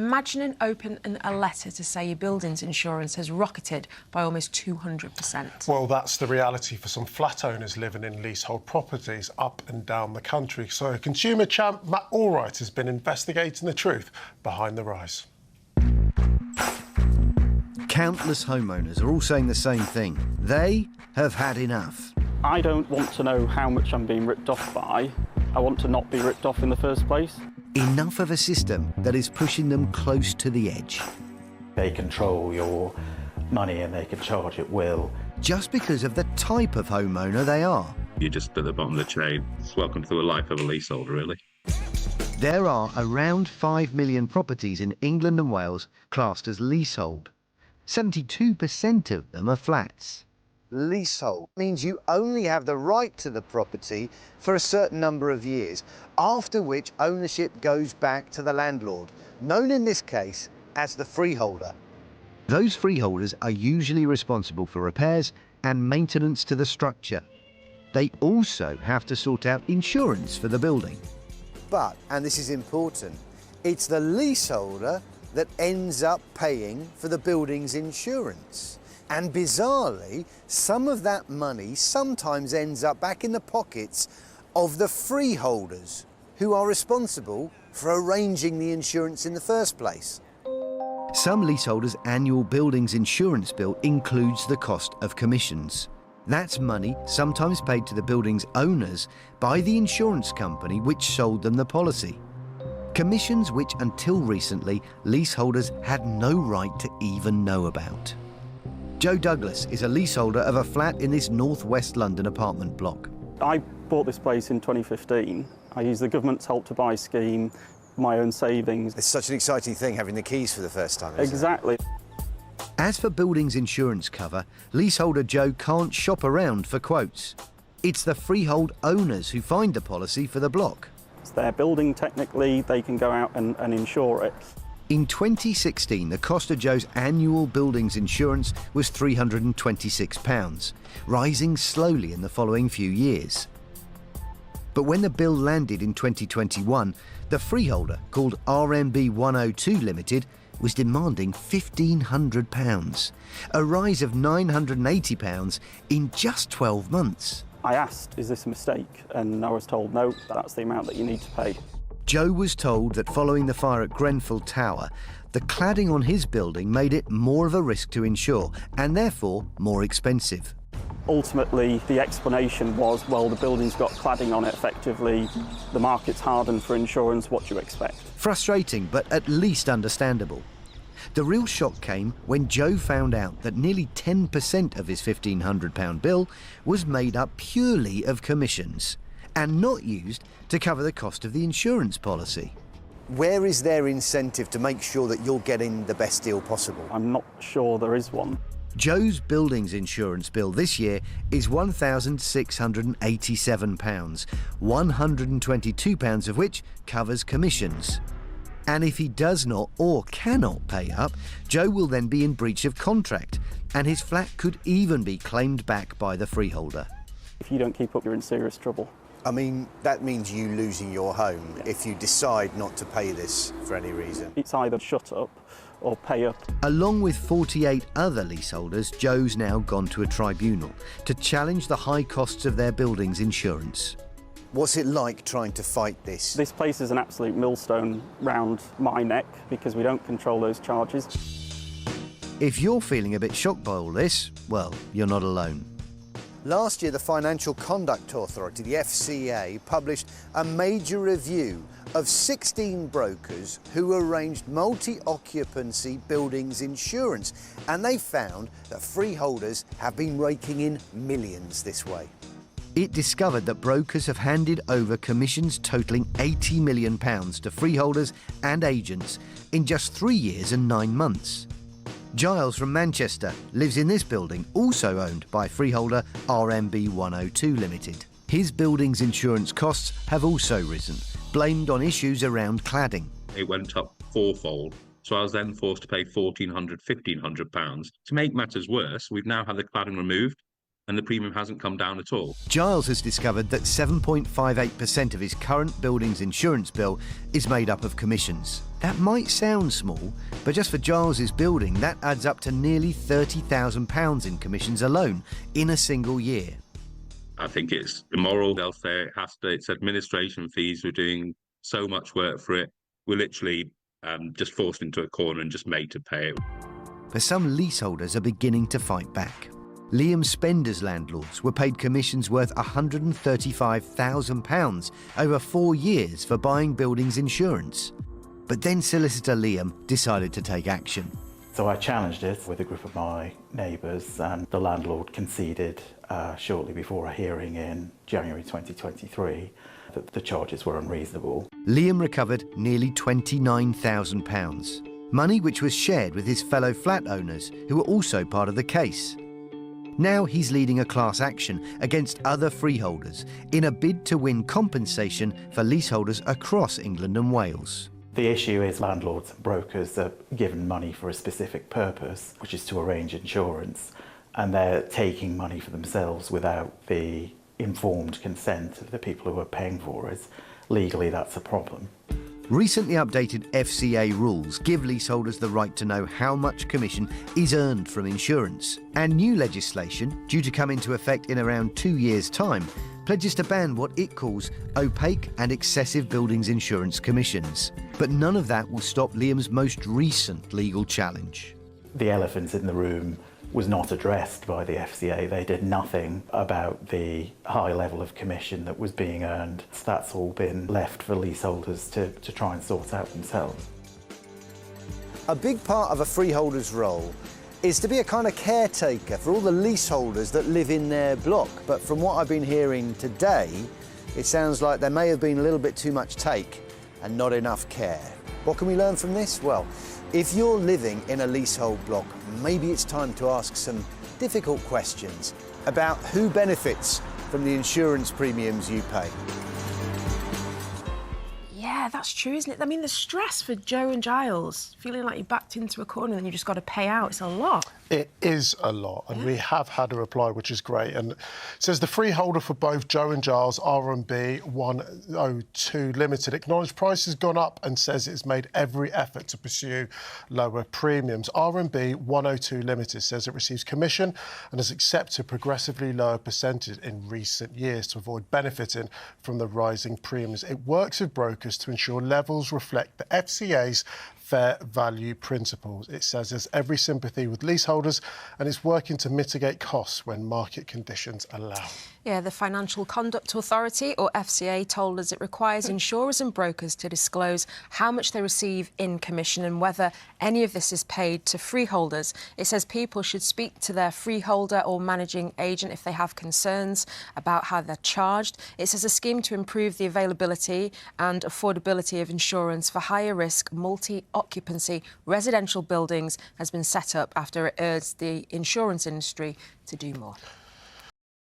Imagine opening a letter to say your building's insurance has rocketed by almost 200%. Well, that's the reality for some flat owners living in leasehold properties up and down the country. So consumer champ Matt Allwright has been investigating the truth behind the rise. Countless homeowners are all saying the same thing. They have had enough. I don't want to know how much I'm being ripped off by. I want to not be ripped off in the first place. Enough of a system that is pushing them close to the edge. They control your money and they can charge at will. Just because of the type of homeowner they are. You're just at the bottom of the chain. It's welcome to the life of a leaseholder, really. There are around 5 million properties in England and Wales classed as leasehold. 72% of them are flats. Leasehold means you only have the right to the property for a certain number of years, after which ownership goes back to the landlord, known in this case as the freeholder. Those freeholders are usually responsible for repairs and maintenance to the structure. They also have to sort out insurance for the building. But, and this is important, it's the leaseholder that ends up paying for the building's insurance. And bizarrely, some of that money sometimes ends up back in the pockets of the freeholders, who are responsible for arranging the insurance in the first place. Some leaseholders' annual buildings insurance bill includes the cost of commissions. That's money sometimes paid to the building's owners by the insurance company which sold them the policy. Commissions which, until recently, leaseholders had no right to even know about. Joe Douglas is a leaseholder of a flat in this northwest London apartment block. I bought this place in 2015. I used the government's Help to Buy scheme, my own savings. It's such an exciting thing having the keys for the first time, isn't it? Exactly. As for buildings insurance cover, leaseholder Joe can't shop around for quotes. It's the freehold owners who find the policy for the block. It's their building technically, they can go out and insure it. In 2016, the cost of Joe's annual buildings insurance was £326, rising slowly in the following few years. But when the bill landed in 2021, the freeholder, called RMB 102 Limited, was demanding £1,500, a rise of £980 in just 12 months. I asked, is this a mistake? And I was told, no, that's the amount that you need to pay. Joe was told that following the fire at Grenfell Tower, the cladding on his building made it more of a risk to insure and therefore more expensive. Ultimately, the explanation was, well, the building's got cladding on it effectively, the market's hardened for insurance, what do you expect? Frustrating, but at least understandable. The real shock came when Joe found out that nearly 10% of his £1,500 bill was made up purely of commissions and not used to cover the cost of the insurance policy. Where is their incentive to make sure that you're getting the best deal possible? I'm not sure there is one. Joe's buildings insurance bill this year is £1,687, £122 of which covers commissions. And if he does not or cannot pay up, Joe will then be in breach of contract, and his flat could even be claimed back by the freeholder. If you don't keep up, you're in serious trouble. I mean, that means you losing your home if you decide not to pay this for any reason. It's either shut up or pay up. Along with 48 other leaseholders, Joe's now gone to a tribunal to challenge the high costs of their building's insurance. What's it like trying to fight this? This place is an absolute millstone round my neck because we don't control those charges. If you're feeling a bit shocked by all this, well, you're not alone. Last year, the Financial Conduct Authority, the FCA, published a major review of 16 brokers who arranged multi-occupancy buildings insurance, and they found that freeholders have been raking in millions this way. It discovered that brokers have handed over commissions totalling £80 million to freeholders and agents in just 3 years and 9 months. Giles from Manchester lives in this building, also owned by freeholder RMB 102 Limited. His building's insurance costs have also risen, blamed on issues around cladding. It went up fourfold, so I was then forced to pay £1,400, £1,500. To make matters worse, we've now had the cladding removed, and the premium hasn't come down at all. Giles has discovered that 7.58% of his current building's insurance bill is made up of commissions. That might sound small, but just for Giles's building, that adds up to nearly £30,000 in commissions alone in a single year. I think it's immoral. They'll say it's administration fees. We're doing so much work for it. We're literally just forced into a corner and just made to pay it. But some leaseholders are beginning to fight back. Liam Spender's landlords were paid commissions worth £135,000 over 4 years for buying buildings insurance. But then solicitor Liam decided to take action. So I challenged it with a group of my neighbours, and the landlord conceded shortly before a hearing in January 2023 that the charges were unreasonable. Liam recovered nearly £29,000, money which was shared with his fellow flat owners who were also part of the case. Now he's leading a class action against other freeholders in a bid to win compensation for leaseholders across England and Wales. The issue is landlords and brokers are given money for a specific purpose, which is to arrange insurance, and they're taking money for themselves without the informed consent of the people who are paying for it. Legally, that's a problem. Recently updated FCA rules give leaseholders the right to know how much commission is earned from insurance. And new legislation, due to come into effect in around 2 years' time, pledges to ban what it calls opaque and excessive buildings insurance commissions. But none of that will stop Liam's most recent legal challenge. The elephant in the room was not addressed by the FCA. They did nothing about the high level of commission that was being earned. That's all been left for leaseholders to try and sort out themselves. A big part of a freeholder's role is to be a kind of caretaker for all the leaseholders that live in their block. But from what I've been hearing today, it sounds like there may have been a little bit too much take and not enough care. What can we learn from this? Well, if you're living in a leasehold block, maybe it's time to ask some difficult questions about who benefits from the insurance premiums you pay. Yeah, that's true, isn't it? I mean, the stress for Joe and Giles, feeling like you're backed into a corner and you just got to pay out, it's a lot. It is a lot, and we have had a reply, which is great. And it says the freeholder for both Joe and Giles R&B 102 Limited acknowledged price has gone up and says it's made every effort to pursue lower premiums. R&B 102 Limited says it receives commission and has accepted progressively lower percentage in recent years to avoid benefiting from the rising premiums. It works with brokers to ensure levels reflect the FCA's fair value principles. It says there's every sympathy with leaseholders and it's working to mitigate costs when market conditions allow. Yeah, the Financial Conduct Authority, or FCA, told us it requires insurers and brokers to disclose how much they receive in commission and whether any of this is paid to freeholders. It says people should speak to their freeholder or managing agent if they have concerns about how they're charged. It says a scheme to improve the availability and affordability of insurance for higher risk, multi-occupancy residential buildings has been set up after it urged the insurance industry to do more.